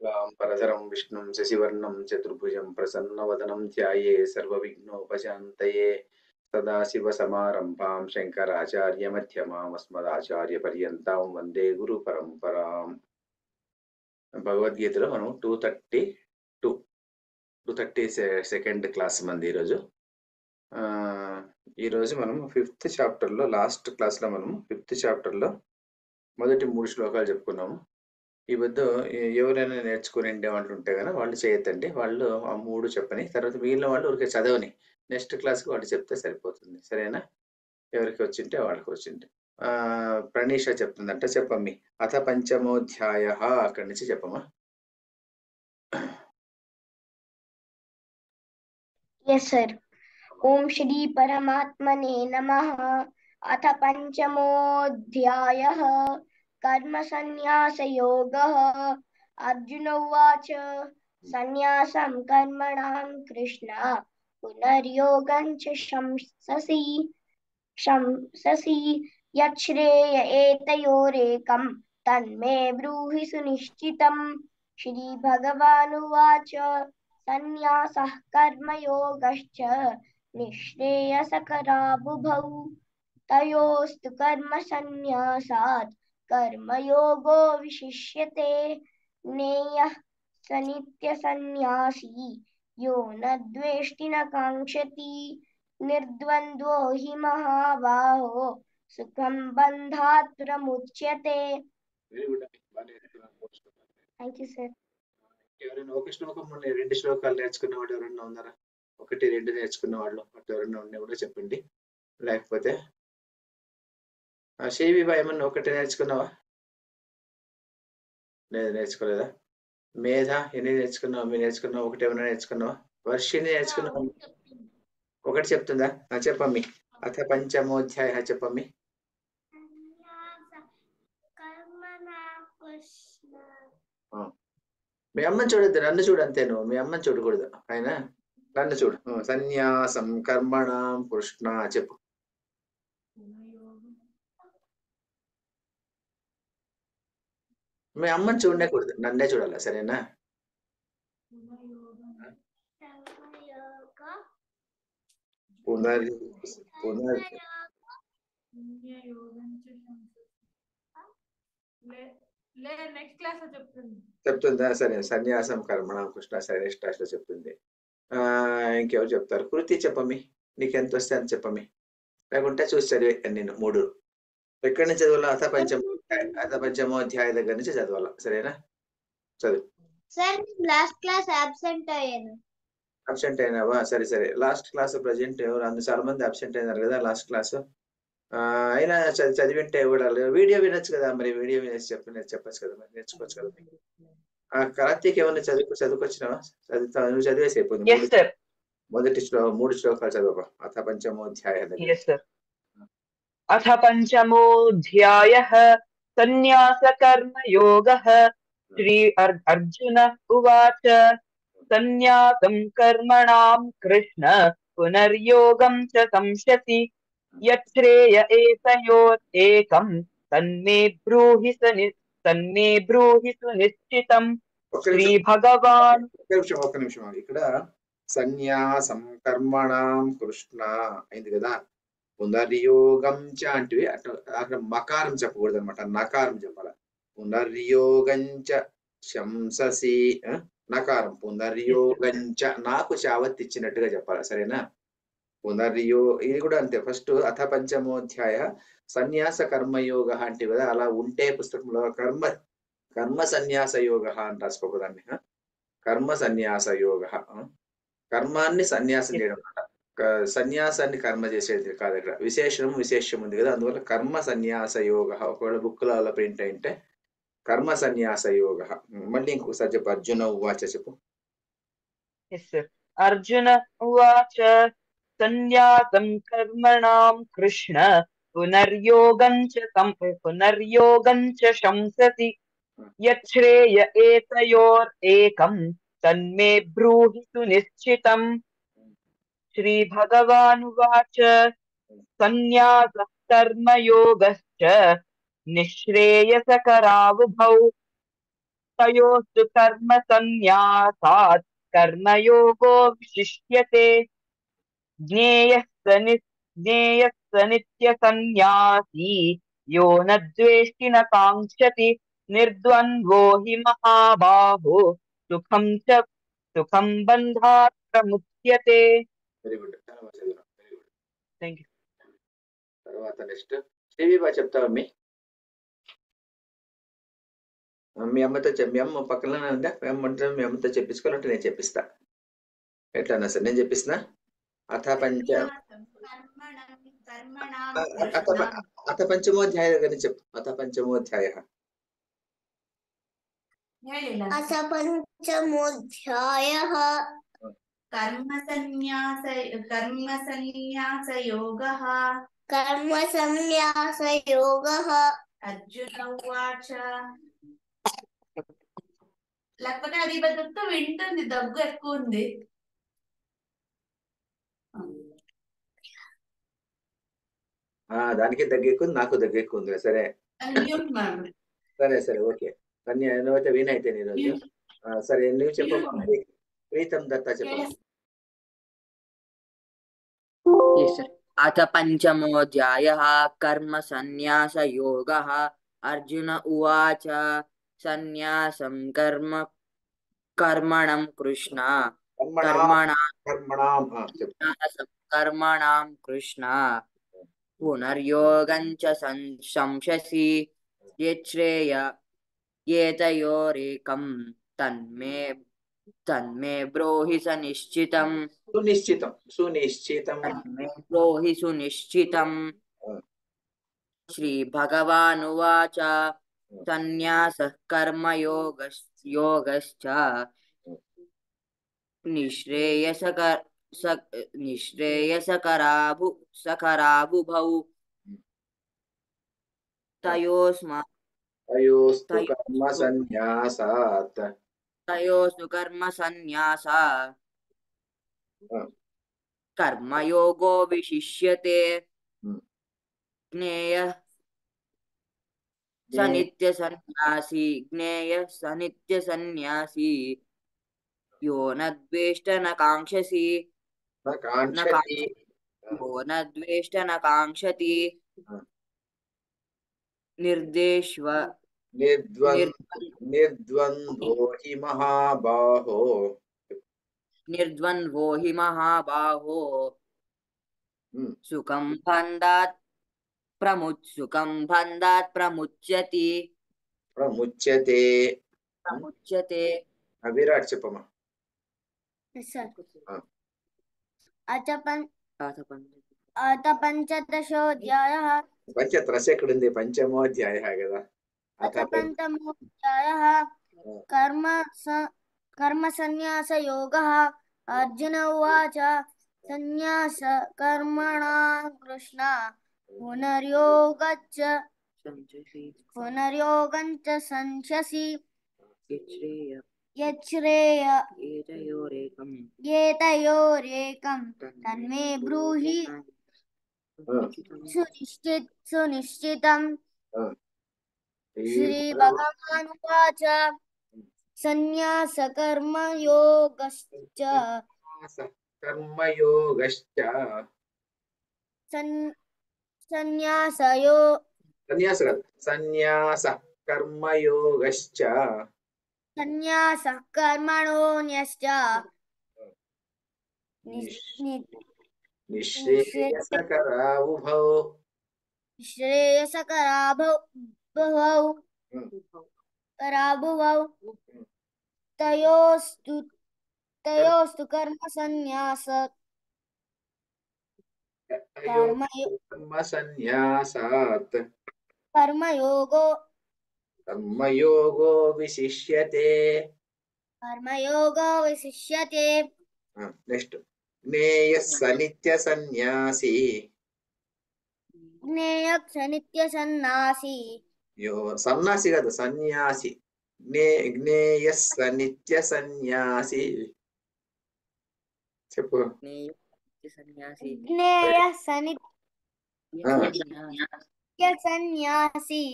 परधरं विष्णुं शशिवर्णं चतुर्भुजं प्रसन्नवदनं ध्याये सर्वविघ्नोपशान्तये सदाशिवसमारम्भां शङ्कराचार्यमध्यमाम् अस्मदाचार्यपर्यन्तां वन्दे गुरुपरम्पराम्. భగవద్గీతలో మనం 232 క్లాస్ మంది ఈరోజు. ఈరోజు మనం 5th చాప్టర్లో లాస్ట్ క్లాస్లో మనం 5th చాప్టర్లో మొదటి 3 శ్లోకాలు చెప్పుకున్నాము. ఈ వద్దు ఎవరైనా నేర్చుకుని వాళ్ళు ఉంటే కనుక వాళ్ళు చేయొద్దండి, వాళ్ళు ఆ 3 చెప్పని, తర్వాత మిగిలిన వాళ్ళు ఊరికే చదవని, నెక్స్ట్ క్లాస్కి వాళ్ళు చెప్తే సరిపోతుంది, సరేనా? ఎవరికి వచ్చింటే వాళ్ళకి వచ్చింటే. ప్రణీష చెప్తుందంట, చెప్పమ్మి. అథ పంచమోధ్యాయ, అక్కడి నుంచి చెప్పమ్మా. Yes sir. ओम श्री परमात्मने नमः. अथ पंचमोऽध्यायः कर्म संन्यास योगः. अर्जुन उवाच संन्यासं कर्मणां कृष्ण पुनर्योगं च शंससि यच्छ्रेय एतयोरेकं तन्मे ब्रूहि सुनिश्चितम्. श्री भगवानुवाच संन्यासः कर्मयोगश्च निःश्रेयसकरावुभौ तयोस्तु कर्मसन्न्यासात् कर्मयोगो विशिष्यते. ज्ञेयः स नित्यसन्न्यासी यो न द्वेष्टि न काङ्क्षति. निर्द्वन्द्वो हि महाबाहो सुखं बन्धात् प्रमुच्यते. Thank you sir. ఎవరైనా ఒక శ్లోకం 2 శ్లోకాలు నేర్చుకున్న వాళ్ళు ఎవరైనా ఉన్నారా? 1, 2 నేర్చుకున్న వాళ్ళు అటు ఎవరైనా ఉన్నా కూడా చెప్పండి. లేకపోతే షేవిబా ఏమన్నా 1 నేర్చుకున్నావా? లేదు, నేర్చుకోలేదా? మేధ ఎన్ని నేర్చుకున్నావు? మీరు నేర్చుకున్నావు? 1 ఏమైనా నేర్చుకున్నావా? వర్షిని నేర్చుకున్నావా? 1 చెప్తుందా? చెప్పమ్మి. అథ పంచమోధ్యాయ చెప్పమ్మి. మీ అమ్మని చూడద్దు, నన్ను చూడు అంతే. నువ్వు మీ అమ్మని చూడకూడదు, ఆయన నన్ను చూడు. సన్యాసం కర్మణం కృష్ణ చెప్పు. మీ అమ్మని చూడకూడదు, నన్నే చూడాలి, సరేనా? చెప్తుందా? సరే, సన్యాసం కర్మణం కృష్ణ సరే, నెక్స్ట్ క్లాస్ లో చెప్తుంది. ఇంకెవరు చెప్తారు? కృతి చెప్పమ్మి, నీకెంత వస్తే అంత చెప్పమ్మి, లేకుంటే చూసి చదివే. నేను 3 ఎక్కడి నుంచి చదవాలా? అథ పంచమోధ్యాయ దగ్గర నుంచి చదవాలా, సరేనా? చదువు. సార్ లాస్ట్ క్లాస్ అబ్సెంట్ అయ్యాను. అబ్సెంట్ అయినావా? సరే సరే. లాస్ట్ క్లాస్ ప్రజెంట్ ఎవరు చాలా మంది అబ్సెంట్ అయినారు కదా లాస్ట్ క్లాస్. అయినా చదివింటే కూడా వీడియో వినొచ్చు కదా, మరి వీడియో వినేసి చెప్పచ్చు కదా, మరి నేర్చుకోవచ్చు కదా. కార్తీక్ ఏమన్నా చదువుకొచ్చినావా? నువ్వు చదివేసి అయిపోయింది. మొదటి 3 శ్లోకాలు చదవబా. అథ పంచమోధ్యాయ. అథ పంచమోధ్యాయః సన్యాస కర్మ యోగః. శ్రీ అర్జున ఉవాచ సన్యాసం కర్మణాం కృష్ణ పునర్యోగం చ సంశసి యచ్ఛ్రేయ ఏతయోరేకం తన్మే బ్రూహి సునిశ్చితం. శ్రీ భగవాన్. ఒక నిమిషం. ఇక్కడ సన్యాసం కర్మణాం కృష్ణ అయింది కదా, పునర్యోగం చ అంటే అక్కడ మకారం చెప్పకూడదు అనమాట, నకారం చెప్పాల. పునర్యోగంచ శంససి నకారం. పునర్యోగంచ నాకు చావత్ ఇచ్చినట్టుగా చెప్పాలి, సరేనా? ఇది కూడా అంతే. ఫస్ట్ అథ పంచమోధ్యాయ సన్యాస కర్మయోగ అంటే కదా, అలా ఉంటే పుస్తకంలో కర్మ సన్యాస యోగ అని రాసుకోకదాన్ని. కర్మ సన్యాస యోగ, కర్మాన్ని సన్యాసం చేయడం అన్నమాట. సన్యాసాన్ని కర్మ చేసేది కాదు. ఇక్కడ విశేషం ఉంది కదా, అందువల్ల కర్మ సన్యాస యోగ. ఒకవేళ బుక్ లో అలా ప్రింట్ అయింటే కర్మ సన్యాస యోగ. మళ్ళీ ఇంకొకసారి చెప్పు. అర్జున ఉవాచ చెప్పు. అర్జున ఉవాచ సన్యాసం కర్మణాం కృష్ణ పునర్యోగం చ శంససి యచ్ఛ్రేయ ఏతయోరేకం తన్మే బ్రూహి సునిశ్చితం. శ్రీ భగవానువాచ సన్యాసః కర్మయోగశ్చ నిశ్రేయసకరావుభౌ तयोस्तु कर्म संन्यासात् कर्मयोगो विशिष्यते ज्ञेयः स नित्यसन्न्यासी यो न द्वेष्टि न काङ्क्षति निर्द्वन्द्वो हि महाबाहो सुखं बन्धात् प्रमुच्यते। వెరీ గుడ్, చాలా బాగా చదివారు. Very good. Thank you. తర్వాత నెక్స్ట్ శ్రీవి బాగా చెప్తావా? మీ అమ్మతో మీ అమ్మ పక్కనే ఉందా? మీ అమ్మతో చెప్పించుకోవాలంటే నేను చెప్పిస్తా. ఎట్లన్నా సార్ నేను చెప్పిస్తున్నా. అథ పంచమోధ్యాయ గురించి చెప్పు. అథ పంచమోధ్యాయ. అథ పంచమోధ్యాయః కర్మ సన్యాసయోగః. అర్జున ఉవాచ. లేకపోతే అది బతుకుతూ వింటుంది, దగ్గు ఎక్కువ ఉంది. దానికి దగ్గర ఎక్కువ, నాకు దగ్గర ఎక్కువ ఉంది. సరే సరే సరే ఓకే. నువ్వైతే వినైతే ఈరోజు. సరే నువ్వు చెప్పు. ప్రీతం దత్తా చెప్పు. అథ పంచమోధ్యాయః కర్మ సన్యాస యోగః. అర్జున ఉవాచ సన్యాసం కర్మణం కృష్ణ కర్మణాం కృష్ణ పునర్యోగం చ సంశసి ఏతయోరేకం తన్మే బ్రోహి సునిశ్చితం. బ్రోహి సునిశ్చితం. శ్రీ భగవానువాచ సన్యాసః కర్మయోగశ్చ నిశ్రేయసకరావుభౌ. తయోస్తు కర్మ సన్యాసాత్ కర్మయోగో విశిష్యతే. జ్ఞేయః స నిత్య సన్యాసి యో న ద్వేష్ట న కాంక్షతి నిర్ద్వంద్వో హి మహాబాహో సుఖం బంధాత్ ప్రముచ్యతే. విరాట్ చెప్పమ్మా. అథ పంచదశోధ్యాయః. పంచత్రస్ ఎక్కడుంది? పంచమోధ్యాయ కదా. అథ పంచమోధ్యాయః కర్మ సన్యాస యోగః. అర్జున ఉవాచ సన్యాస కర్మణాం కృష్ణ పునర్యోగం చ సంశసి ఏతయోరేకం తన్మే బ్రూహి సునిశ్చితం. శ్రీ భగవానువాచ సన్యాస కర్మయోగశ్చ సన్యాస కర్మణోన్యశ్చ శ్రేయసకరాభువౌ. తయోస్తు కర్మ సన్యాసాత్ కర్మయోగో విశిష్యతే. నెక్స్ట్ జ్ఞేయః స నిత్య సన్యాసి. సన్యాసి కాదు, సన్యాసి. జ్ఞేయః స నిత్య సన్యాసి. చెప్పు. జ్ఞేయః స నిత్య సన్యాసి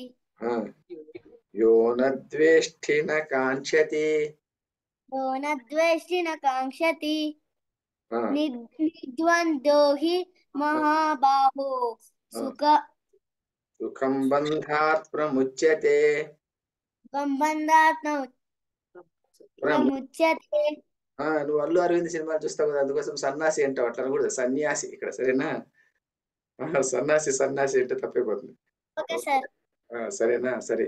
यो न द्वेष्टि न काङ्क्षति यो न द्वेष्टि न काङ्क्षति हा, निर्द्वन्द्वो हि महाबाहो सुख सुखं बन्धात् प्रमुच्यते సంబంధాత్మ ప్రముచ్యతే. నువ్వు అల్లు అరవింద్ సినిమా చూస్తావు కదా, అందుకోసం సన్నాసి అంటావు, అట్లా అనకూడదు, సన్యాసి ఇక్కడ, సరేనా? సన్నాసి అంటే తప్పైపోతుంది. Okay sir. సరేనా? సరే,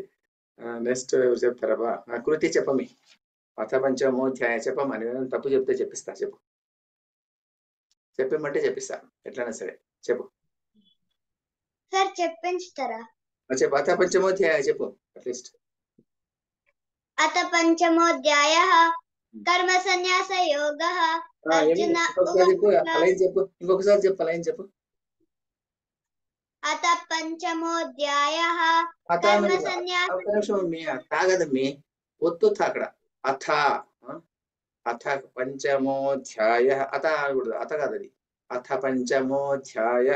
నెక్స్ట్ ఎవరు చెప్తారా? బా కృతి చెప్పమి. అథ పంచమోధ్యాయ చెప్పమ్మా. నేను తప్పు చెప్తే చెప్పిస్తా, చెప్పు. చెప్పమంటే చెప్పిస్తా, ఎట్లయినా సరే చెప్పు. సార్ చెప్పించుతారా? చెప్పు, అథ పంచమోధ్యాయ చెప్పు అట్లీస్ట్. అత పంచమోధ్యాయః కర్మ సన్యాస యోగః. అర్జున చెప్పు, అలైన్ చెప్పు, ఇంకొకసారి చెప్పు, అలైన్ చెప్పు. అత పంచమోధ్యాయః కర్మ సన్యాస. ఒక నిమిషం మీ తాగదమ్మి, ఒత్తు అక్కడ. అథ పంచమోధ్యాయ, అథ అనకూడదు, అథ కాదది. అథ పంచమోధ్యాయ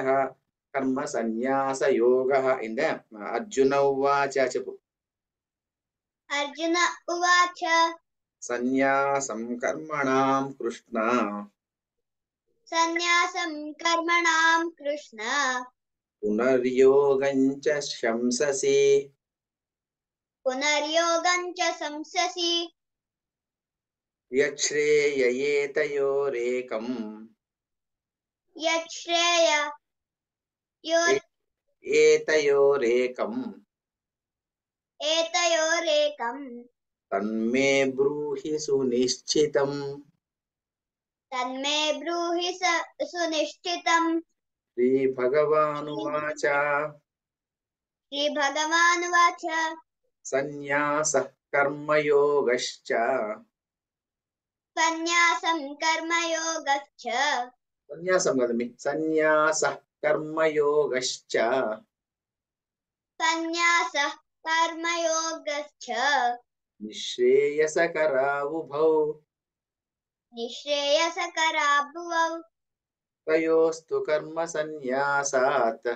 కర్మ సన్యాస యోగ ఇందే. అర్జున ఉవాచ చెప్పు. అర్జున ఉవాచ సన్యాసం కర్మణాం కృష్ణ సన్యాసం కర్మణాం కృష్ణ పునర్యోగం చ శంససి పునర్యోగం చ సంససి యచ్ఛ్రేయయేతయోరేకం యచ్ఛ్రేయ ఏతయోరేకం ఏతయోరేకం తన్మే బ్రూహి సునిశ్చితం. తన్మే బ్రూహి సునిశ్చితం. శ్రీ భగవానువాచ శ్రీ భగవానువాచ సన్యాసః కర్మయోగశ్చ. సన్యాసం కర్మయోగశ్చ. సన్యాసం కదా మీ, సన్యాసః కర్మయోగశ్చ. సన్యాసః కర్మయోగశ్చ నిశ్రేయసకరా ఉభౌ నిశ్రేయసకరా భువౌ. తయోస్తు కర్మ సన్యాసాత్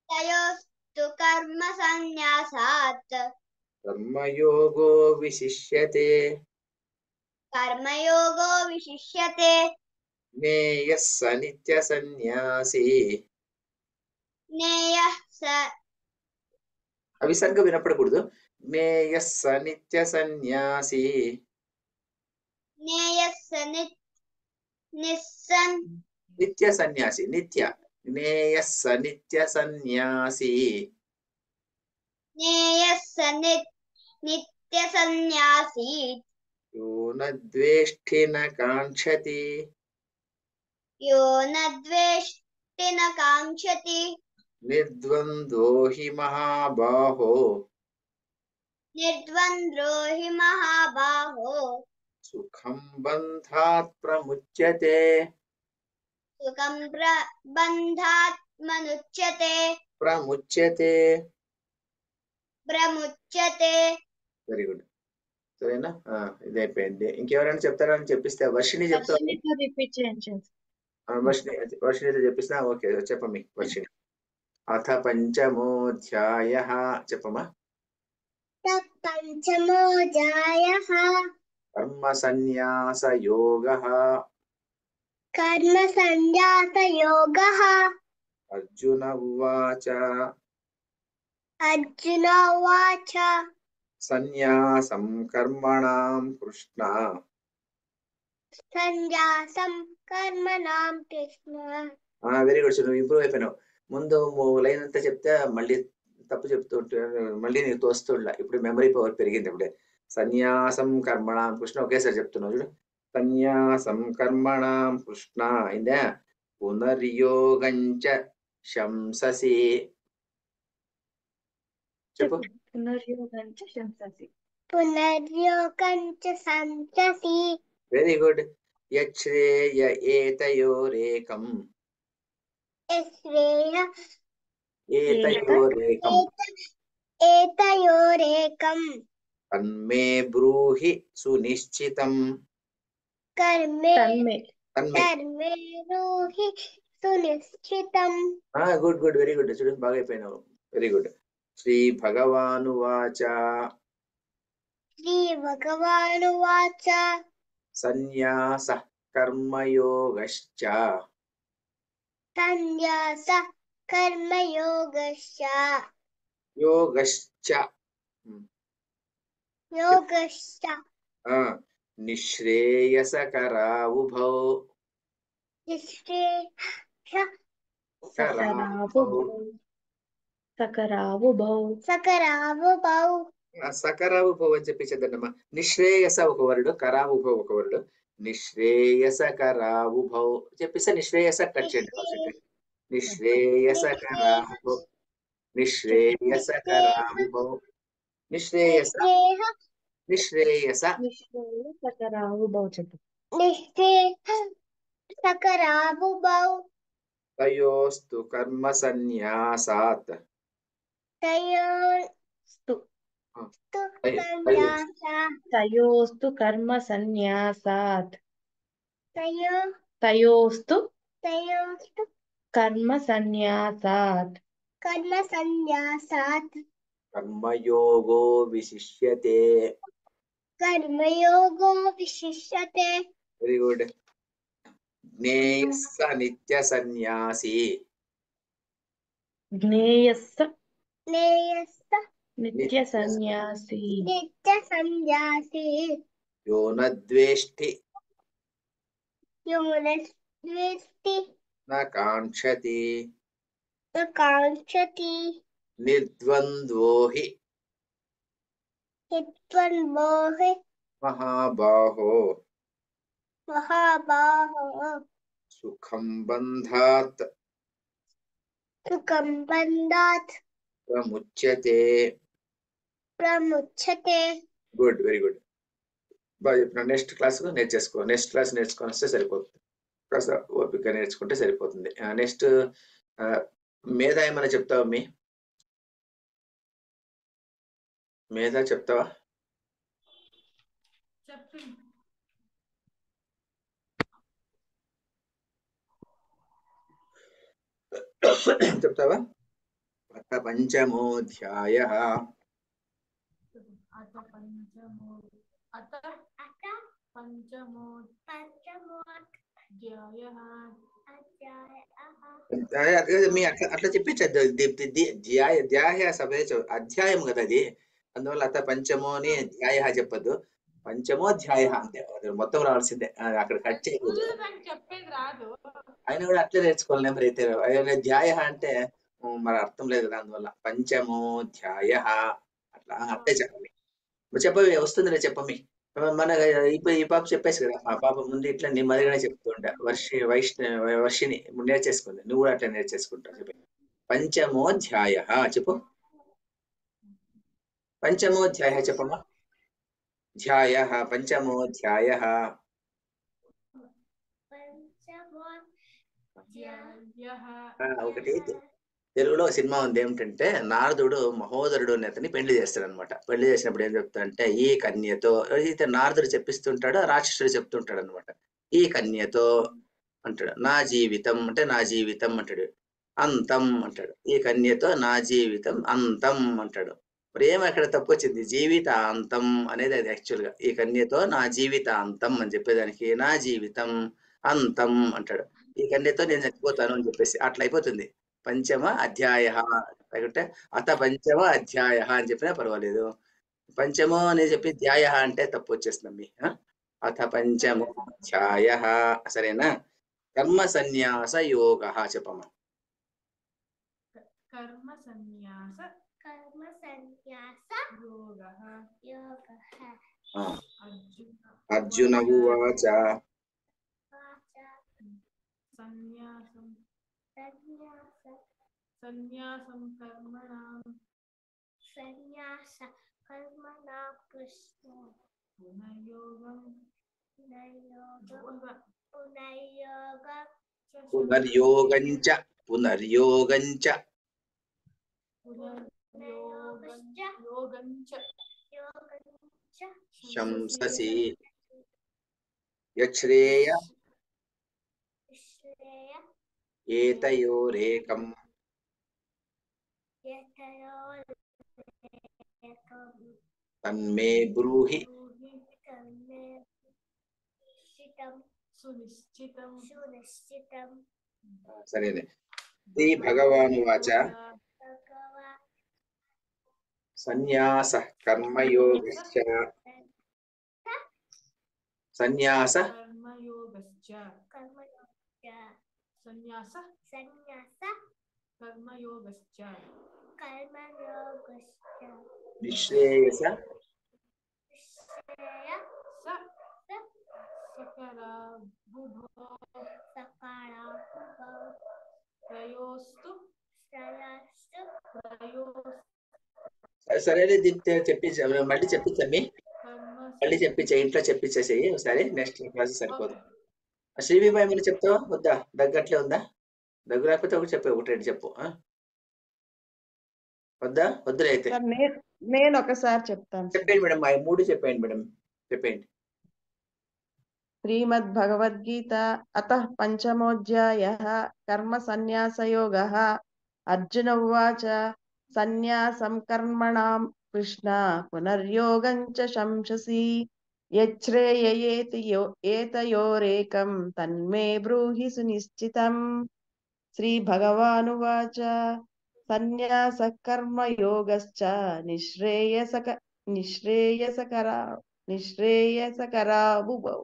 తయోస్తు కర్మ సన్యాసాత్ కర్మయోగో విశిష్యతే. కర్మయోగో విశిష్యతే. జ్ఞేయః స నిత్య సన్యాసి. జ్ఞేయః స. అవిసర్గ వినపడకూడదు. జ్ఞేయః స నిత్య సన్యాసి. జ్ఞేయః స నిత్య సన్యాసి, నిత్య. జ్ఞేయః స నిత్య సన్యాసి. జ్ఞేయః స నిత్య సన్యాసి. యో న ద్వేష్టి న కాంక్షతి. యో న ద్వేష్టి న కాంక్షతి. నిర్ద్వంద్వో హి మహాబాహో నిర్ద్వంద్వో హి మహాబాహో సుఖం బంధాత్ ప్రముచ్యతే. సుఖం బంధాత్ మనుచ్యతే. ప్రముచ్యతే. ప్రముచ్యతే. వెరీ గుడ్, సరేనా? ఇది అయిపోయింది. ఇంకెవరైనా చెప్తారా అని చెప్పిస్తే వర్షిణి చెప్తారు. వర్షిణితో చెప్పిస్తా. ఓకే, చెప్పమ్మి వర్షిణి. అథ పంచమోధ్యాయః చెప్పమ్మా. పంచమోధ్యాయః కర్మ సన్యాస యోగః. కర్మ సన్యాస యోగః. అర్జున ఉవాచ అర్జున ఉవాచ సన్యాసం కర్మణాం కృష్ణ. సన్యాసం కర్మణాం కృష్ణ. వెరీ గుడ్, నువ్వు ఇంప్రూవ్ అయిపోయినావు. ముందు లైన్ అంతా చెప్తే మళ్ళీ తప్పు చెప్తుంటే మళ్ళీ నీకు తోస్తుండలా. ఇప్పుడు మెమరీ పవర్ పెరిగింది. ఇప్పుడే సన్యాసం కర్మణాం కృష్ణ ఒకేసారి చెప్తున్నావు చూడు. సన్యాసం కర్మణాం కృష్ణ అయిందా. పునర్యోగం చ శంససి. చెప్పు. పునర్యోగం చ సంససి. పునర్యోగం చ సంససి. Very good. యచ్ఛ్రేయ ఏతయోరేకం. ఏతయోరేకం. ఏతయోరేకం. తన్మే బ్రూహి సునిశ్చితం. కర్మే తన్మే. కర్మే బ్రూహి సునిశ్చితం. Good good, very good. చూడు బాగా అయిపోయినావు. Very good. श्रीभगवानुवाच श्रीभगवानुवाच सन्न्यासः कर्मयोगश्च सन्न्यासः कर्मयोगश्च योगश्च योगश्च निःश्रेयसकरा उभौ सकरावुभौ సకరావుభవ అని చెప్పి చదవమ్మా. నిశ్రేయస ఒక వరుడు, కరావుభవ ఒక వరుడు. నిశ్రేయస కరావుభౌ చెప్పేసి నిశ్రేయస టచ్ చేయండి ఫస్ట్. నిశ్రేయస కరావుభౌ, నిశ్రేయస కరావుభౌ, నిశ్రేయస నిశ్రేయస सकरावुभौ తయోస్తు కర్మ సన్యాసాత్ तयोस्तु कर्म संन्यासात् तयोस्तु कर्म संन्यासात् కర్మయోగో విశిష్యతే. कर्मयोगो विशिष्यते వెరీ గుడ్. జ్ఞేయస్స నిత్య సన్యాసి ज्ञेयस्स नेयस्स नित्य सन्यासी नित्यसंन्यासी యో నద్వేష్టి योनस्वेष्टि న కాంక్షతి न काङ्क्षति నిర్ద్వంద్వో హి हित्वन्मोहे మహాబాహో महाबाहो సుఖం బంధాత్ सुखं बन्धात् ప్రముచ్యతే. प्रमुच्यते గుడ్, వెరీ గుడ్. బాగా చెప్పిన. నెక్స్ట్ క్లాస్ నేర్చేసుకో. నెక్స్ట్ క్లాస్ నేర్చుకొని వస్తే సరిపోతుంది. కాస్త ఓపిక నేర్చుకుంటే సరిపోతుంది. నెక్స్ట్ మేధా ఏమైనా చెప్తావా? మేధా చెప్తావా? చెప్తావా? అత పంచమోధ్యాయః అట్లా చెప్పించద్దు. ధ్యాయ సభే అధ్యాయం కదా అది. అందువల్ల అత పంచమో అని ధ్యాయ చెప్పద్దు. పంచమోధ్యాయ అంతే. మొత్తం రావాల్సిందే. అక్కడ కట్ చేయకూడదు. ఆయన కూడా అట్లే నేర్చుకోవాలి. నెంబర్ అయితే ధ్యాయ అంటే మరి అర్థం లేదు కదా. అందువల్ల పంచమోధ్యాయ అట్లా అట్లే చెప్పండి. చెప్పవి వస్తుందిలే చెప్పమి. మన ఇప్పుడు ఈ పాప చెప్పేసి కదా. ఆ పాప ముందు ఇట్లా నెమ్మదిగానే చెప్తుంటా. వర్షిని నేర్చేసుకుంది. నువ్వు కూడా అట్లా నేర్చేసుకుంటావు. చెప్పి పంచమోధ్యాయ చెప్పు. పంచమోధ్యాయ చెప్పమ్మా. ధ్యాయ పంచమోధ్యాయ. ఒకటి తెలుగులో సినిమా ఉంది. ఏమిటంటే నారదుడు మహోదరుడు అనే అతన్ని పెళ్లి చేస్తాడు అనమాట. పెళ్లి చేసినప్పుడు ఏం చెప్తాడంటే ఈ కన్యతో, అయితే నారదుడు చెప్పిస్తుంటాడు, రాక్షసుడు చెప్తుంటాడు అనమాట. ఈ కన్యతో అంటాడు. నా జీవితం అంటే నా జీవితం అంటాడు. అంతం అంటాడు. ఈ కన్యతో నా జీవితం అంతం అంటాడు. మరి ఏమి అక్కడ తప్పు వచ్చింది? జీవిత అంతం అనేది అది యాక్చువల్ గా. ఈ కన్యతో నా జీవిత అంతం అని చెప్పేదానికి నా జీవితం అంతం అంటాడు. ఈ కన్యతో నేను చచ్చిపోతాను అని చెప్పేసి అట్లా అయిపోతుంది. పంచమ అధ్యాయ లేకుంటే అత పంచమ అధ్యాయ అని చెప్పినా పర్వాలేదు. పంచమో అని చెప్పి ధ్యాయ అంటే తప్పు వచ్చేస్తుంది. అథ పంచమో అధ్యాయ. సరేనా? కర్మ సన్యాస యోగ చెప్పమ్మా. कर्म संन्यास योगः అర్జున ఉవాచ संन्यासं कर्मणां कृष्ण పునర్యోగంచ పునర్యోగంచ శంససి యశ్రేయ ఏతయోరేకం తన్మే బ్రూహి. సరేనే. శ్రీ భగవానువాచ సన్యాస కర్మయోగశ్చ సన్యాస నిశ్రేయస సరే చెప్పి మళ్ళీ చెప్పించమ్మి, మళ్ళీ చెప్పించే ఇంట్లో చెప్పించేసేయి ఒకసారి. నెక్స్ట్ క్లాస్ సరిపోదు. శ్రీవిభాయ్ మళ్ళీ చెప్తావా వద్దా? దగ్గట్లే ఉందా? దగ్గు రాకపోతే ఒకటి చెప్పు, ఒకటి రెండు చెప్పు. వద్దా? వద్దులే అయితే. నేను ఒకసారి చెప్తాను. చెప్పండి మేడం, మా మూడు చెప్పండి మేడం, చెప్పండి. శ్రీమద్భగవద్గీత అతః పంచమోऽధ్యాయः కర్మ సన్యాసయోగः. అర్జున ఉవాచ సన్యాసం కర్మణాం కృష్ణ పునర్యోగం చ శంససి యచ్ఛ్రేయయేతి ఏతయోరేకం తన్మే బ్రూహి సునిశ్చితం. శ్రీ భగవానువాచ సన్యాస కర్మయోగశ్చ నిశ్రేయసకరావుభౌ.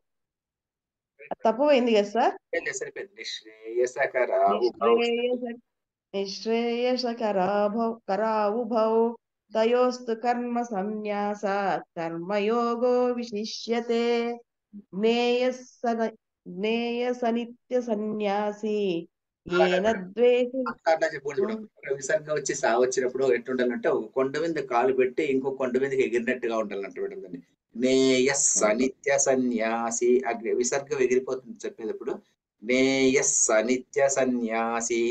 తప్పుపోయింది కదా సార్? సరిపోయింది. నిశ్రేయసకరావుభౌ నిశ్రేయసకరావుభౌ తయోస్తు కర్మ సన్యాసాత్ కర్మయోగో విశిష్యతే. జ్ఞేయసనిత్య సన్యాసి ఏన ద్వేషి. అట్లా చెప్పకూడదు మేడం. విసర్గ వచ్చి సా వచ్చినప్పుడు ఎట్టుండాలంటే ఒక కొండ మీద కాలు పెట్టి ఇంకో కొండ మీదకి ఎగిరినట్టుగా ఉండాలంట మేడం. దాన్ని జ్ఞేయస్ అనిత్య సన్యాసి. విసర్గ ఎగిరిపోతుంది చెప్పేటప్పుడు. జ్ఞేయస్ అనిత్య సన్యాసి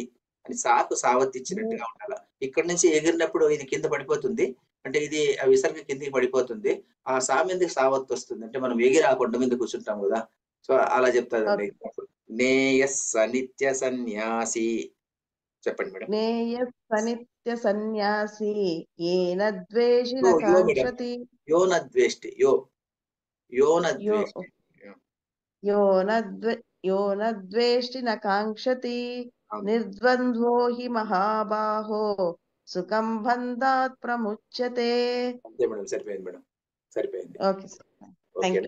అని సాకు సావత్తి ఇచ్చినట్టుగా ఉండాలి. ఇక్కడ నుంచి ఎగిరినప్పుడు ఇది కింద పడిపోతుంది, అంటే ఇది ఆ విసర్గ కిందికి పడిపోతుంది. ఆ సా మీదకి సావత్తు వస్తుంది, అంటే మనం ఎగిరి ఆ కొండ మీద కూర్చుంటాం కదా. సో అలా చెప్తాదండి. జ్ఞేయస్ అనిత్య సన్యాసి. చెప్పండి మేడం. జ్ఞేయసనిత్య సన్యాసి ఏన ద్వేషి న కాంక్షతి. యో న ద్వేష్టి న కాంక్షతి నిర్ద్వంద్వో హి మహాబాహో సుఖం బంధాత్ ప్రముచ్యతే. అంతే మేడం, సరిపోయింది మేడం, సరిపోయింది. Okay sir, thank you.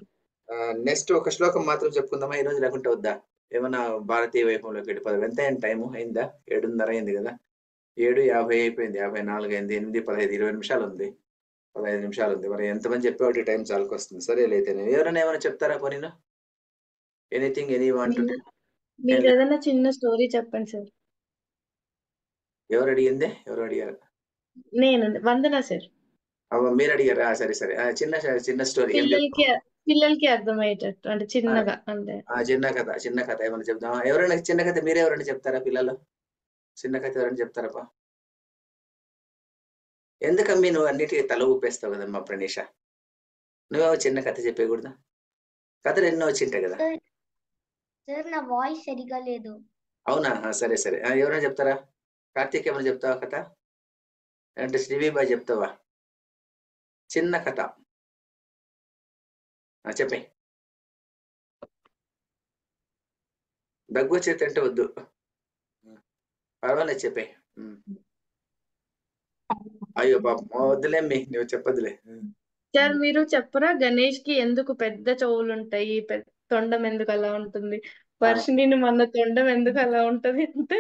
నెక్స్ట్ ఒక శ్లోకం మాత్రం చెప్పుకుందామా ఈ రోజు, లేకుంటే వద్దా? ఏమన్నా భారతీయ వైభవంలోకి వెళ్ళిపోదాం. ఎంత అయింది టైము? అయిందా? 7:30 అయింది కదా. 7:50 అయిపోయింది, 54 అయింది, 8:15, 20 నిమిషాలు ఉంది, 15 నిమిషాలు ఉంది. మరి ఎంతమంది చెప్పేవాటి టైం చాలకు వస్తుంది. సరే అయితే ఎవరైనా ఏమైనా చెప్తారా పోనీనా? Anything, any want to? మీరు ఏదైనా చిన్న స్టోరీ చెప్పండి సార్. ఎవరు అడిగిందే? ఎవరు అడిగారు? నేను వందన సార్. మీరు అడిగారా? సరే సరే, చిన్న స్టోరీ. పిల్లలకి అర్థమయ్యేటట్టు, అంటే చిన్నగా. అంటే చిన్న కథ ఏమైనా చెప్దామా? ఎవరైనా చిన్న కథ మీరెవరైనా చెప్తారా? పిల్లలు చిన్న కథ ఎవరైనా చెప్తారా? ఎందుకమ్మి నువ్వు అన్నిటికీ తల ఊపేస్తావు కదమ్మా ప్రణీష? నువ్వేమో చిన్న కథ చెప్పేయకూడదా? కథలు ఎన్నో వచ్చింటాయి కదా. సార్ నా వాయిస్ సరిగా లేదు. అవునా? సరే సరే, ఎవరైనా చెప్తారా? కార్తీక్ ఏమైనా చెప్తావా కథ? అంటే శ్రీవిబాయ్ చెప్తావా చిన్న కథ? చెప్పే. దగ్గు వచ్చేది అంటే వద్దు, పర్వాలేదు చెప్పే. అయ్యో పాపం, వద్దులేమ్మి, నువ్వు చెప్పదులే. సార్ మీరు చెప్పరా, గణేష్ కి ఎందుకు పెద్ద చెవులు ఉంటాయి, తొండం ఎందుకు అలా ఉంటుంది? వర్షిని మన తొండం ఎందుకు అలా ఉంటది అంటే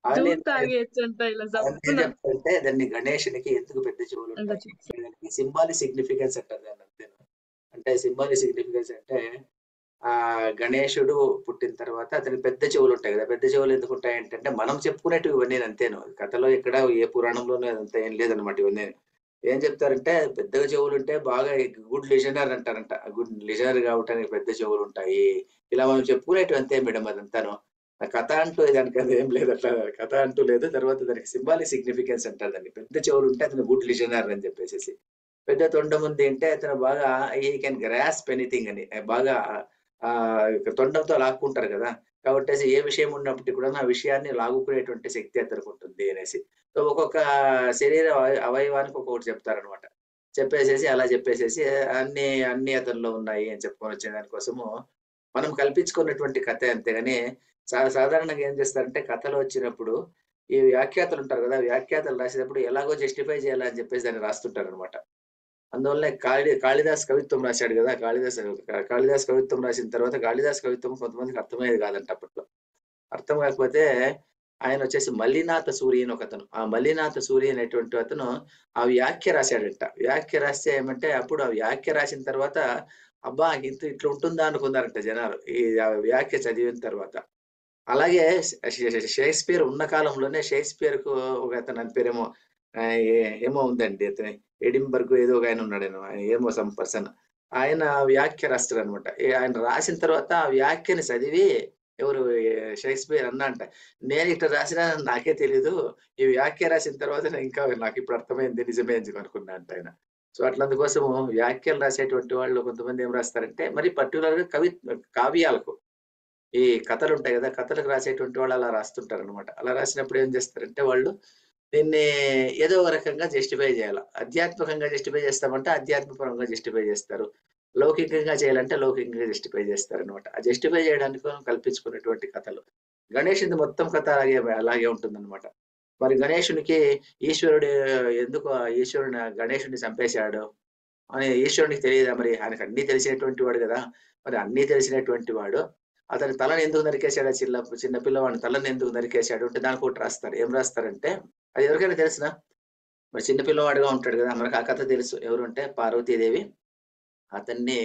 జ్యూస్ తాగేయచ్చు అంట ఇలా చెప్తుంటే దాన్ని గణేషునికి ఎందుకు పెద్ద చెవులు ఉంటాయి, సింబాలిక్ సిగ్నిఫికెన్స్ అంటారు దాన్ని. అంతేనా? అంటే సింబాలిక్ సిగ్నిఫికెన్స్ అంటే గణేశుడు పుట్టిన తర్వాత అతనికి పెద్ద చెవులు ఉంటాయి కదా. పెద్ద చెవులు ఎందుకు ఉంటాయి అంటే మనం చెప్పుకునేటివి ఇవన్నీ అంతేను. కథలో ఇక్కడ ఏ పురాణంలోనూ అదంతా ఏం లేదనమాట. ఇవన్నీ ఏం చెప్తారంటే పెద్దగా చెవులు ఉంటే బాగా గుడ్ లిజనర్ అంటారంట. గుడ్ లిజనర్ కావటానికి పెద్ద చెవులు ఉంటాయి, ఇలా మనం చెప్పుకునేటివి అంతే మేడం. అదంతాను కథ అంటూ దానికి అది ఏం లేదు, అట్లా కథ అంటూ లేదు. తర్వాత దానికి సింబాలిక్ సిగ్నిఫికెన్స్ అంటారు దాన్ని. పెద్ద చెవులు ఉంటే అతను గుడ్ లిజనర్ అని చెప్పేసి, పెద్ద తొండం ఉంది అంటే అతను బాగా ఈ కెన్ గ్రాస్ప్ ఎనీథింగ్ అని, బాగా తొండంతో లాక్కుంటారు కదా. కాబట్టి ఏ విషయం ఉన్నప్పటికీ కూడా ఆ విషయాన్ని లాగుకునేటువంటి శక్తి అతనికి ఉంటుంది అనేసి. సో ఒక్కొక్క శరీర అవయవానికి ఒక్కొక్కటి చెప్తారనమాట. చెప్పేసేసి అలా చెప్పేసేసి అన్ని అన్ని అతనిలో ఉన్నాయి అని చెప్పుకొని వచ్చే దానికోసము మనం కల్పించుకున్నటువంటి కథ. అంతేగాని సాధారణంగా ఏం చేస్తారంటే కథలు వచ్చినప్పుడు ఈ వ్యాఖ్యాతలు ఉంటారు కదా, వ్యాఖ్యాతలు రాసేటప్పుడు ఎలాగో జస్టిఫై చేయాలని చెప్పేసి దాన్ని రాస్తుంటారు అనమాట. అందువల్ల కాళిదాస్ కవిత్వం రాశాడు కదా, కాళిదాస్ కవిత్వం రాసిన తర్వాత కాళిదాస్ కవిత్వం కొంతమందికి అర్థమయ్యేది కాదంట అప్పట్లో. అర్థం కాకపోతే ఆయన వచ్చేసి మల్లినాథ సూరి అని ఒకతను, ఆ మల్లినాథ సూరి అనేటువంటి అతను ఆ వ్యాఖ్య రాశాడంట. వ్యాఖ్య రాస్తే ఏమంటే అప్పుడు ఆ వ్యాఖ్య రాసిన తర్వాత అబ్బా ఇట్లా ఉంటుందా అనుకున్నారంట జనాలు ఈ వ్యాఖ్య చదివిన తర్వాత. అలాగే షేక్స్పియర్ ఉన్న కాలంలోనే షేక్స్పియర్ కు ఒక అతను అని పేరేమో ఏమో ఉందండి, అతని ఎడింబర్గ్ ఏదో ఒక ఆయన ఉన్నాడు, ఆయన ఏమో సమ్ పర్సన్, ఆయన వ్యాఖ్య రాస్తాడు అనమాట. ఆయన రాసిన తర్వాత ఆ వ్యాఖ్యని చదివి ఎవరు షేక్స్పియర్ అన్నా అంట, నేను ఇట్లా రాసినా నాకే తెలీదు, ఈ వ్యాఖ్య రాసిన తర్వాత ఇంకా నాకు ఇప్పుడు అర్థమైంది నిజమే అని అనుకున్నా అంట ఆయన. సో అట్లందుకోసము వ్యాఖ్యలు రాసేటువంటి వాళ్ళు కొంతమంది ఏం రాస్తారంటే మరి పర్టికులర్ గా కావ్యాలకు ఈ కథలు ఉంటాయి కదా, కథలకు రాసేటువంటి వాళ్ళు అలా రాస్తుంటారు అనమాట. అలా రాసినప్పుడు ఏం చేస్తారంటే వాళ్ళు దీన్ని ఏదో ఒక రకంగా జస్టిఫై చేయాలి. ఆధ్యాత్మికంగా జస్టిఫై చేస్తామంటే ఆధ్యాత్మికంగా జస్టిఫై చేస్తారు, లౌకికంగా చేయాలంటే లౌకికంగా జస్టిఫై చేస్తారు అనమాట. ఆ జస్టిఫై చేయడానికి కల్పించుకున్నటువంటి కథలు. గణేషుని మొత్తం కథ అలాగే ఉంటుందన్నమాట. మరి గణేషునికి ఈశ్వరుడు ఎందుకు గణేషుడిని చంపేశాడు అని ఈశ్వరునికి తెలియదా? మరి ఆయనకు అన్ని తెలిసినటువంటి వాడు కదా. మరి అన్ని తెలిసినటువంటి వాడు అతని తలను ఎందుకు నరికేశాడు, చిన్న పిల్లవాడిని తలను ఎందుకు నరికేశాడు అంటే దానికి ఒకటి రాస్తారు. ఏం రాస్తారంటే అది ఎవరికైనా తెలిసిన, మరి చిన్న పిల్లవాడుగా ఉంటాడు కదా, మనకు ఆ కథ తెలుసు. ఎవరు అంటే పార్వతీదేవి అతన్ని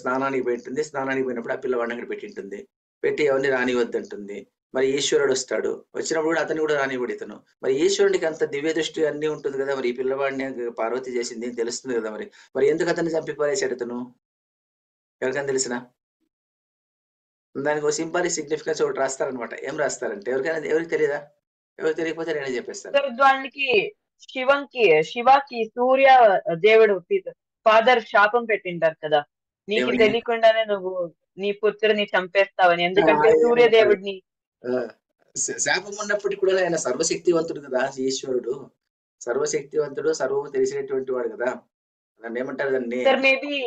స్నానానికి పెట్టింది, స్నానానికి పోయినప్పుడు ఆ పిల్లవాడిని అక్కడ పెట్టింటుంది, పెట్టి ఎవరిని రానివద్దంటుంది. మరి ఈశ్వరుడు వస్తాడు, వచ్చినప్పుడు కూడా అతన్ని కూడా రానివ్వడు ఇతను. మరి ఈశ్వరుడికి అంత దివ్య దృష్టి అన్ని ఉంటుంది కదా, మరి ఈ పిల్లవాడిని పార్వతి చేసింది తెలుస్తుంది కదా, మరి ఎందుకు అతన్ని చంపి పారేశాడు ఇతను? ఎవరికైనా తెలిసిన దానికి ఒక సింబాలిక్ సిగ్నిఫికెన్స్ ఒకటి రాస్తారనమాట. ఏం రాస్తారంటే ఎవరికి తెలియదా? ఎవరికి తెలియకపోతే నేనే చెప్పేస్తాను. దానికి శివకి సూర్య దేవుడు ఫాదర్ శాపం పెట్టింటారు కదా, నీకు తెలియకుండానే నువ్వు నీ పుత్రుని చంపేస్తావని. ఎందుకంటే సూర్యదేవుడిని శాపం ఉన్నప్పటికీ కూడా ఆయన సర్వశక్తివంతుడు కదా, ఈశ్వరుడు సర్వశక్తివంతుడు, సర్వము తెలిసినటువంటి వాడు కదా. దాన్ని ఏమంటారు? దాన్ని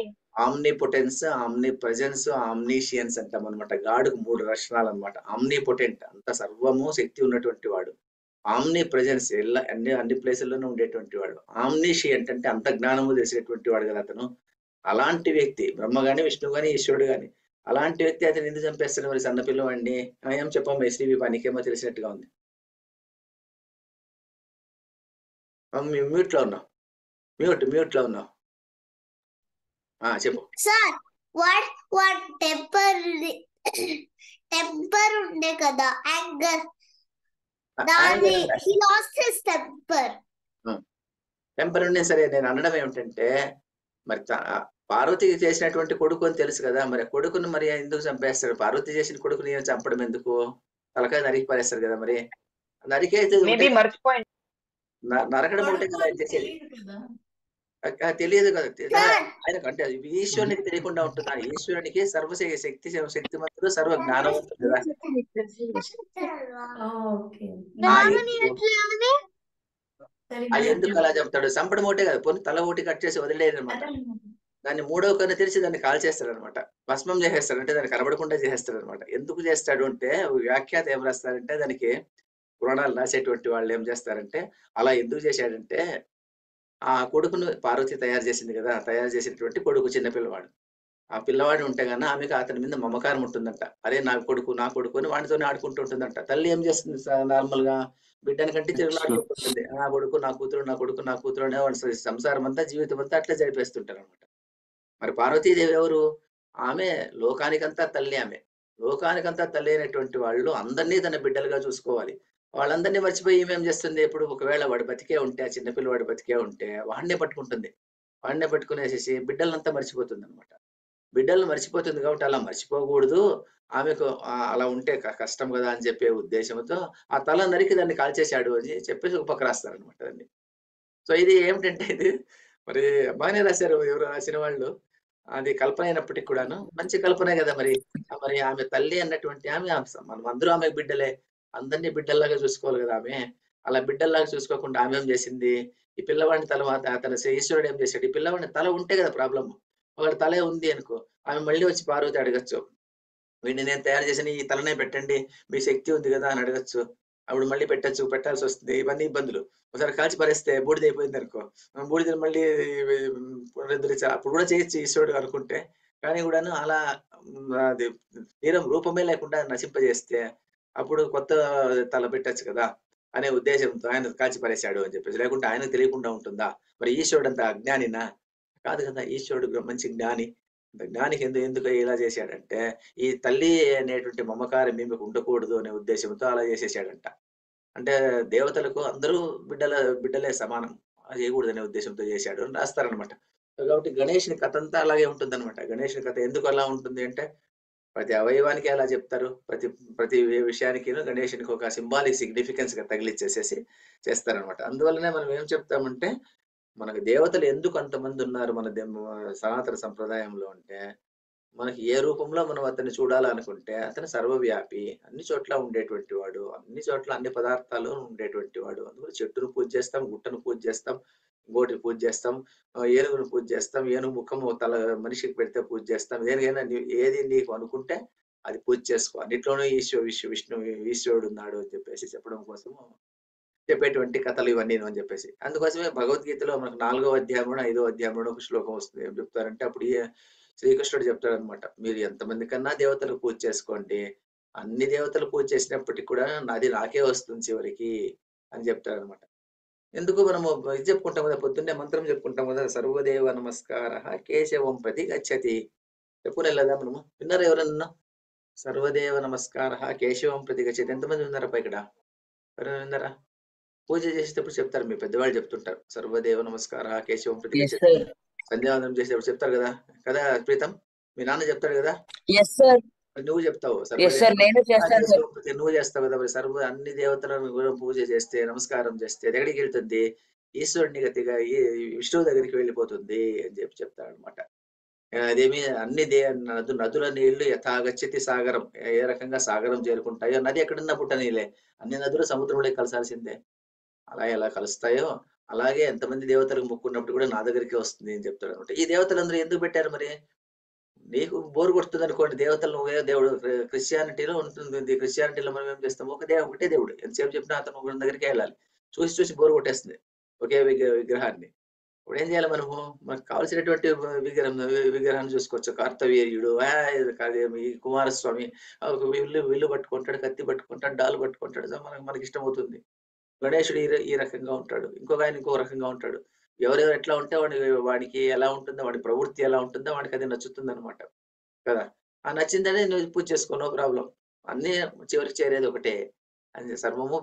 ఆమ్నిపొటెన్స్, ఆమ్ని ప్రెజెన్స్, ఆమ్నీషియన్స్ అంటాం అనమాట. గాడుకు 3 లక్షణాలు అనమాట. ఆమ్నిపొటెంట్ అంత సర్వము శక్తి ఉన్నటువంటి వాడు, ఆమ్ని ప్రెజెన్స్ అన్ని ప్లేసుల్లోనూ ఉండేటువంటి వాడు, ఆమ్నీషియంట్ అంటే అంత జ్ఞానము తెలిసినటువంటి వాడు కదా అతను. అలాంటి వ్యక్తి బ్రహ్మ గాని విష్ణు గాని ఈశ్వరుడు గాని అలాంటి వ్యక్తి అతను ఎందుకు చంపేస్తాడు మరి సన్న పిల్లవాడిని? ఏం చెప్పాము ఎస్టీవీ పనికేమో తెలిసినట్టుగా ఉంది. మ్యూట్ లో ఉన్నావు, మ్యూట్ లో ఉన్నావు. చెప్పు సార్. వాట్ టెంపర్ ఉండే కదా, యాంగర్, దాని he lost his temper. Temper ఉండే సరే. నేను అనడం ఏమిటంటే మరి పార్వతికి చేసినటువంటి కొడుకు అని తెలుసు కదా, మరి కొడుకును మరి ఎందుకు చంపేస్తాడు? పార్వతి చేసిన కొడుకుని చంపడం ఎందుకు? తలకాయ నరికి పారేస్తారు కదా. మరి నరికైతే నరకడం ఒకటే కదా చేసేది, తెలియదు కదా ఆయనకు. అంటే ఈశ్వరునికి తెలియకుండా ఉంటుందా? ఈశ్వరునికి శక్తిమంతుడు, సర్వ జ్ఞానవంతుడు కదా. ఎందుకు అలా చెప్తాడు? చంపడం ఒకటే కదా, పోనీ తల ఒకటి కట్ చేసి వదిలేదు అనమాట. దాన్ని 3వ కన్ను తెరిచి దాన్ని కాల్ చేస్తాడు అనమాట, భస్మం చేసేస్తాడు, అంటే దాన్ని కనబడకుండా చేసేస్తాడు అనమాట. ఎందుకు చేస్తాడు అంటే వ్యాఖ్యాత ఏం రాస్తారంటే దానికి పురాణాలు రాసేటువంటి వాళ్ళు ఏం చేస్తారంటే అలా ఎందుకు చేశాడంటే ఆ కొడుకును పార్వతి తయారు చేసింది కదా, తయారు చేసినటువంటి కొడుకు చిన్న పిల్లవాడు. ఆ పిల్లవాడు ఉంటే గానీ ఆమెకు అతని మీద మమకారం ఉంటుందంట. అరే నా కొడుకు అని వాడితోనే ఆడుకుంటూ ఉంటుందంట. తల్లి ఏం చేస్తుంది? నార్మల్ గా బిడ్డని కంటే తిరుగులాడుకుంటుంది. నా కొడుకు నా కూతురు అనే వాడి సంసారం అంతా, జీవితం అంతా అట్లా జరిపేస్తుంటారు అనమాట. మరి పార్వతీదేవి ఎవరు? ఆమె లోకానికంతా తల్లి. ఆమె లోకానికంతా తల్లి అయినటువంటి వాళ్ళు అందరినీ తన బిడ్డలుగా చూసుకోవాలి. వాళ్ళందరినీ మర్చిపోయి ఏమేం చేస్తుంది? ఎప్పుడు ఒకవేళ వాడు బతికే ఉంటే, ఆ చిన్నపిల్లవాడు బతికే ఉంటే వాడినే పట్టుకుంటుంది. వాడినే పట్టుకునేసేసి బిడ్డలంతా మర్చిపోతుంది అనమాట. బిడ్డలను మర్చిపోతుంది కాబట్టి అలా మర్చిపోకూడదు, ఆమెకు అలా ఉంటే కష్టం కదా అని చెప్పే ఉద్దేశంతో ఆ తల నరికి దాన్ని కాల్చేశాడు అని చెప్పేసి ఒక పక్క రాస్తారనమాట దాన్ని. సో ఇది ఏమిటంటే ఇది మరి బాగానే రాశారు ఎవరు రాసిన వాళ్ళు. అది కల్పన అయినప్పటికీ కూడాను మంచి కల్పనే కదా మరి. మరి ఆమె తల్లి అన్నటువంటి ఆమె మనం అందరూ ఆమె బిడ్డలే, అందరినీ బిడ్డల్లాగా చూసుకోవాలి కదా ఆమె. అలా బిడ్డల్లాగా చూసుకోకుండా ఆమె ఏం చేసింది, ఈ పిల్లవాడిని తన ఈశ్వరుడు ఏం చేశాడు, ఈ పిల్లవాడిని తల ఉంటే కదా ప్రాబ్లం. ఒకటి తలే ఉంది అనుకో, ఆమె మళ్ళీ వచ్చి పార్వతి అడగచ్చు, వీడిని నేను తయారు చేసిన ఈ తలనే పెట్టండి, మీ శక్తి ఉంది కదా అని అడగచ్చు. అప్పుడు మళ్ళీ పెట్టాల్సి వస్తుంది. ఇవన్నీ ఇబ్బందులు. ఒకసారి కాల్చి పరిస్తే బూడిద అయిపోయింది అనుకో, బూడిదని మళ్ళీ పునరుద్ధరించ అప్పుడు కూడా చేయొచ్చు ఈశ్వరుడు అనుకుంటే. కానీ కూడాను అలా అది రూపమే లేకుండా నశింపజేస్తే అప్పుడు కొత్త తల పెట్టచ్చు కదా అనే ఉద్దేశంతో ఆయన కాల్చి పరేశాడు అని చెప్పేసి. లేకుంటే ఆయనకు తెలియకుండా ఉంటుందా? మరి ఈశ్వరుడు అంత అజ్ఞానినా? కాదు కదా, ఈశ్వరుడు మంచి జ్ఞాని. జ్ఞానికి ఎందుకు ఇలా చేశాడంటే, ఈ తల్లి అనేటువంటి మమకారం మీకు ఉండకూడదు అనే ఉద్దేశంతో అలా చేసేసాడంట. అంటే దేవతలకు అందరూ బిడ్డలే సమానం, అది చేయకూడదు అనే ఉద్దేశంతో చేశాడు అని రాస్తారనమాట. కాబట్టి గణేషుని కథ అంతా అలాగే ఉంటుంది అనమాట. గణేషుని కథ ఎందుకు అలా ఉంటుంది అంటే, ప్రతి అవయవానికి అలా చెప్తారు, ప్రతి విషయానికి గణేషునికి ఒక సింబాలిక్ సిగ్నిఫికెన్స్ గా తగిలిచ్చేసేసి చేస్తారనమాట. అందువల్లనే మనం ఏం చెప్తామంటే, మనకు దేవతలు ఎందుకు అంతమంది ఉన్నారు మన సనాతన సంప్రదాయంలో అంటే, మనకి ఏ రూపంలో మనం అతన్ని చూడాలనుకుంటే అతను సర్వవ్యాపి, అన్ని చోట్ల ఉండేటువంటి వాడు, అన్ని చోట్ల అన్ని పదార్థాలు ఉండేటువంటి వాడు. అందుకని చెట్టును పూజ చేస్తాం, గుట్టను పూజ చేస్తాం, ఇంకోటి పూజ చేస్తాం, ఏనుగును పూజ చేస్తాం, ఏనుగు ముఖం తల మనిషికి పెడితే పూజ చేస్తాం. దేనికైనా ఏది నీకు అనుకుంటే అది పూజ చేసుకో. అన్నిట్లోనూ విష్ణు ఈశ్వరుడు ఉన్నాడు అని చెప్పేసి చెప్పడం కోసం చెప్పేటువంటి కథలు ఇవన్నీ అని చెప్పేసి. అందుకోసమే భగవద్గీతలో మనకు 4వ అధ్యాయంలో 5వ అధ్యాయంలో ఒక శ్లోకం వస్తుంది. ఏం చెప్తారంటే, అప్పుడు శ్రీకృష్ణుడు చెప్తాడు అనమాట, మీరు ఎంతమంది కన్నా దేవతలు పూజ చేసుకోండి, అన్ని దేవతలు పూజ చేసినప్పటికీ కూడా నాకే వస్తుంది చివరికి అని చెప్తాడు అనమాట. ఎందుకు మనము ఇది చెప్పుకుంటాం కదా, పొద్దున్నే మంత్రం చెప్పుకుంటాం కదా, సర్వదేవ నమస్కార కేశవం ప్రతి గచ్చతి. చెప్పుకోలేదా మనము? విన్నారా ఎవరన్నా? సర్వదేవ నమస్కార కేశవం ప్రతి గచ్చతి. ఎంతమంది ఉన్నారప్ప ఇక్కడ? ఎవరైనా విన్నారా? పూజ చేసేటప్పుడు చెప్తారు, మీ పెద్దవాళ్ళు చెప్తుంటారు, సర్వదేవ నమస్కార కేశవం ప్రతి గచ్చతి. సంధ్యావందనం చేసేటప్పుడు చెప్తారు కదా కదా ప్రీతం? మీ నాన్న చెప్తాడు కదా, నువ్వు చెప్తావు నువ్వు చేస్తావు కదా. మరి అన్ని దేవతలను కూడా పూజ చేస్తే, నమస్కారం చేస్తే ఎక్కడికి వెళ్తుంది? ఈశ్వరుని గతిగా విష్ణువు దగ్గరికి వెళ్ళిపోతుంది అని చెప్తాడు అనమాట. అదేమి అన్ని నదుల నీళ్లు యథాగచ్చతి సాగరం, ఏ రకంగా సాగరం చేరుకుంటాయో, నది ఎక్కడున్నా పుట్టనీలే, అన్ని నదులు సముద్రంలో కలిసాల్సిందే. అలా ఎలా కలుస్తాయో అలాగే ఎంతమంది దేవతలకు మొక్కున్నప్పుడు కూడా నా దగ్గరికి వస్తుంది అని చెప్తాడు అనమాట. ఈ దేవతలందరూ ఎందుకు పెట్టారు మరి? నీకు బోరు కొడుతుంది అనుకోండి, దేవతలు ఒకే దేవుడు. క్రిస్టియానిటీలో ఉంటుంది, క్రిస్టియానిటీలో మనం ఏం చేస్తాం, ఒకటే దేవుడు. ఎంతసేపు చెప్పినా అతను ఒకరి దగ్గరికి వెళ్ళాలి. చూసి బోరు కొట్టేస్తుంది ఒకే విగ్రహాన్ని. ఇప్పుడు ఏం చేయాలి మనము? మనకు కావాల్సినటువంటి విగ్రహాన్ని చూసుకోవచ్చు. కార్తవీర్యుడు, ఈ కుమారస్వామి విల్లు పట్టుకుంటాడు, కత్తి పట్టుకుంటాడు, డాలు పట్టుకుంటాడు, మనకి ఇష్టం అవుతుంది. గణేశుడు ఈ రకంగా ఉంటాడు, ఇంకొక ఆయన ఇంకో రకంగా ఉంటాడు. ఎవరెవరు ఎట్లా ఉంటే వాడికి ఎలా ఉంటుందో, వాడి ప్రవృత్తి ఎలా ఉంటుందో వాడికి అది నచ్చుతుంది అనమాట కదా. ఆ నచ్చిందనే నువ్వు పూజ చేసుకో, నో ప్రాబ్లం. అన్ని చివరికి చేరేది ఒకటే, అని సర్వము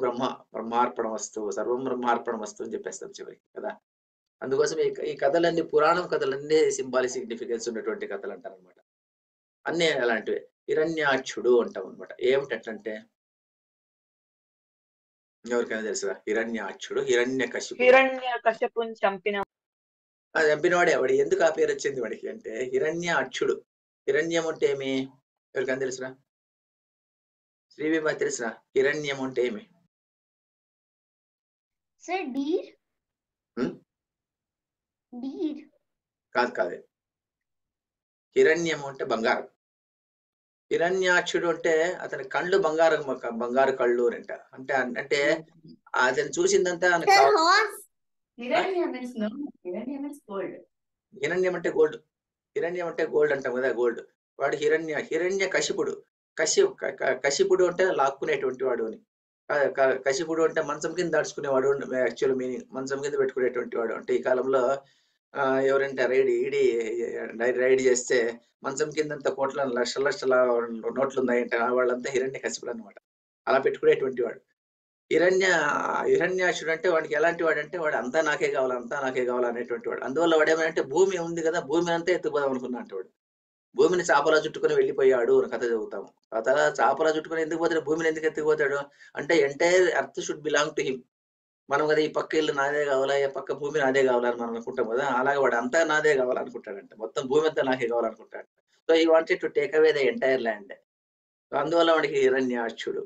బ్రహ్మార్పణ వస్తువు, సర్వం బ్రహ్మార్పణ వస్తువు అని చెప్పేస్తాం చివరికి కదా. అందుకోసం ఈ కథలన్నీ, పురాణం కథలన్నీ సింబాలిక్ సిగ్నిఫికెన్స్ ఉన్నటువంటి కథలు అంటారు అనమాట. అన్నీ అలాంటివే. హిరణ్యాక్షుడు అంటాం అనమాట. ఏమిటంటే, ఎవరికైనా తెలుసుగా? హిరణ్యాక్షుడు, హిరణ్యకశిపుని చంపినవాడే. వాడు ఎందుకు ఆ పేరు వచ్చింది వాడికి అంటే హిరణ్యాక్షుడు. హిరణ్యం అంటే ఏమి? ఎవరికైనా తెలుసురా? శ్రీవిభ తెలుసురా? హిరణ్యం అంటే ఏమి? కాదు, హిరణ్యం అంటే బంగారం. హిరణ్యాక్షుడు అంటే అతని కళ్ళు బంగారు కళ్ళు అంట. అంటే అతను చూసిందంతా హిరణ్యం అంటే గోల్డ్. హిరణ్యం అంటే గోల్డ్ అంటాం కదా, గోల్డ్. వాడు హిరణ్య కశిపుడు. కశిపుడు అంటే లాక్కునేటువంటి వాడు అని. కశిపుడు అంటే మంచం కింద దాచుకునేవాడు. యాక్చువల్ మీనింగ్ మంచం కింద పెట్టుకునేటువంటి వాడు. అంటే ఈ కాలంలో ఎవరంటే రైడ్ చేస్తే మంచం కిందంత కోట్ల లక్షల నోట్లు ఉన్నాయంటే వాళ్ళంతా హిరణ్య కశిపుడు అనమాట. అలా పెట్టుకునేటువంటి వాడు. హిరణ్యాక్షుడు అంటే వాడికి ఎలాంటి వాడు అంటే, వాడు అంతా నాకే కావాలి అనేటువంటి వాడు. అందువల్ల వాడు ఏమంటే, భూమి ఉంది కదా, భూమిని అంతా ఎత్తుకుపోదాం అనుకున్నా అంటే వాడు. భూమిని చాపలా చుట్టుకుని వెళ్ళిపోయాడు అని కథ చదువుతాము. కథ చాపలా చుట్టుకుని ఎందుకు పోతాడు, భూమిని ఎందుకు ఎత్తుకుపోతాడు అంటే, entire earth should belong to him. మనం కదా ఈ పక్క ఇల్లు నాదే కావాలా, ఈ పక్క భూమి నాదే కావాలని మనం అనుకుంటాం కదా. అలాగే వాడు అంతా నాదే కావాలనుకుంటాడంట, మొత్తం భూమి అంతా నాకే కావాలనుకుంటాడు. సో ఈ wanted to take away the entire land. అందువల్ల వాడికి హిరణ్యాక్షుడు,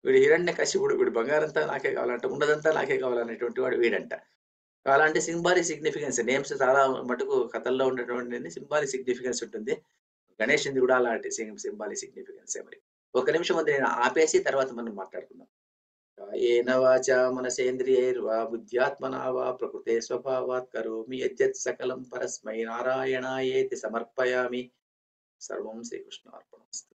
వీడు హిరణ్య కశిపుడు, వీడు బంగారంతా నాకే కావాలంట, ఉన్నదంతా నాకే కావాలనేటువంటి వాడు వీడంట. అలాంటి సింబాలిక్ సిగ్నిఫికెన్స్ నేమ్స్ చాలా మటుకు కథల్లో ఉండేటువంటి సింబాలిక్ సిగ్నిఫికెన్స్ ఉంటుంది. గణేషుది కూడా అలాంటి సింబాలిక్ సిగ్నిఫికెన్స్. మరి ఒక నిమిషం ముందు నేను ఆపేసి తర్వాత మనం మాట్లాడుకుందాం. ఏన వాచ మనసేంద్రియైర్వా బుద్ధ్యాత్మనా వా ప్రకృతే స్వభావాత్ కరోమి యద్యత్ సకలం పరస్మై నారాయణాయేతి సమర్పయామి. సర్వం శ్రీకృష్ణార్పణమస్తు.